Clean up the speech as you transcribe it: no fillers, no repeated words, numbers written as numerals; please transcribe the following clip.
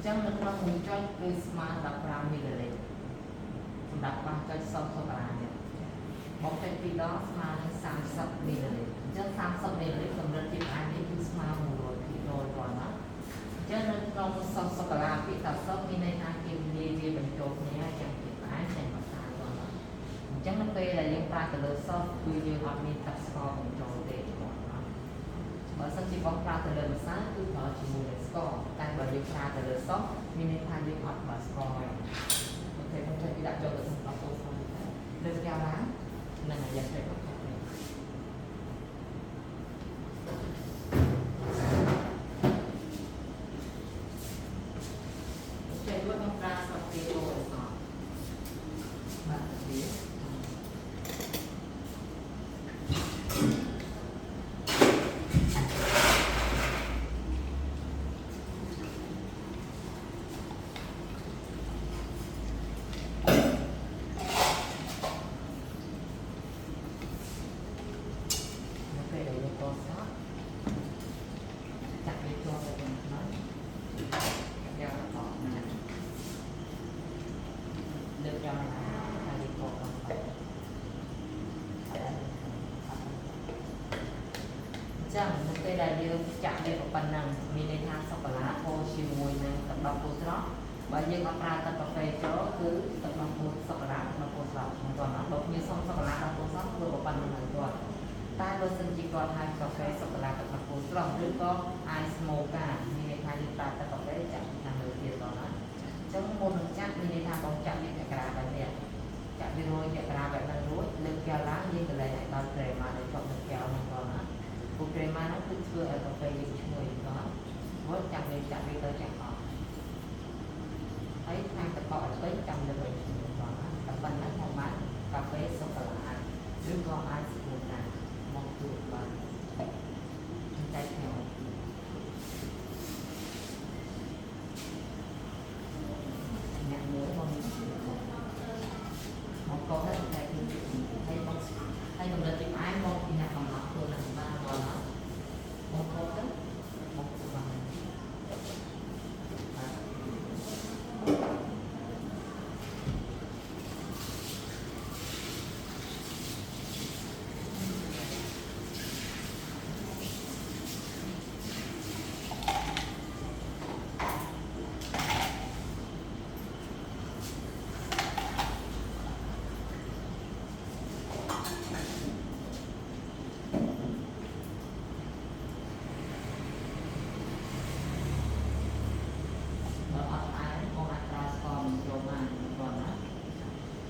ចឹងនៅក្នុងមួយចុចគឺស្មើ15មីលីលីត្រសម្រាប់បាសចុចសុខសូកូឡានេះមកចុច2ដងស្មើនឹង30មីលីលីត្រអញ្ចឹង30មីលីលីត្រកម្រិតជាតិផ្អែមនេះគឺស្មើ100%គាត់ណាអញ្ចឹងនៅក្នុងសុខសូកូឡាពីតាសុខមានន័យថាគេលាយវាបញ្ចូលគ្នាអញ្ចឹងជាតិផ្អែមតែមកសាគាត់ណាអញ្ចឹងនៅពេលដែលយើងប្រើទៅលើសុខគឺយើងអត់មានទឹកស្ករបញ្ចូលទេគាត់ណាបើសិនជាបងប្រើទៅលើម្សៅគឺប្រើជាមួយនឹងស្ករតែបើយើងប្រើទៅលើសុខមានន័យថាយើងអត់ប្រើស្ករទេអូខេខ្ញុំជួយដាក់ចូលទៅក្នុងបបូរផងលើកយកឡើងនឹងអាយ៉ាទៅបងចឹងនៅពេលដែលយើងចាក់វាប៉ុណ្ណឹងមានន័យថាសូកូឡាហូរជាមួយនឹងទឹកដោះគោស្រស់បើយើងអត់ប្រើទឹកកាហ្វេចូលគឺទឹកដោះគោសូកូឡាទឹកដោះគោស្រស់មិនទាន់ណាបើមានសូកូឡាដោះគោស្រស់ធ្វើប៉ុណ្ណឹងហើយគាត់តែបើសិនជាគាត់ហៅកាហ្វេសូកូឡាទឹកដោះគោស្រស់ឬក៏ ice mocha មានន័យថាយើងប្រើទឹកកាហ្វេចាក់ខាងលើទៀតដល់ណាអញ្ចឹងមុននឹងចាក់មានន័យថាបងចាក់វាចក្រាបែបនេះចាក់វារួចចក្រាបែបហ្នឹងរួចលើកកែវឡើងយើងកន្លែងឲ្យដល់ក្រែម៉ាដែលជាប់នឹងកែវហ្នឹងដល់ណាពួកក្រែម៉ាហ្នឹងគឺធ្វើឲ្យកាហ្វេយើងឈ្ងុយដល់ព្រោះចាក់វាទៅចាក់អស់ហើយខាងទឹកកកឲ្យពេញចាំលើវិញដល់ណាតែប៉ុណ្ណឹងមកបានកាហ្វេសូកូឡាឬក៏ ice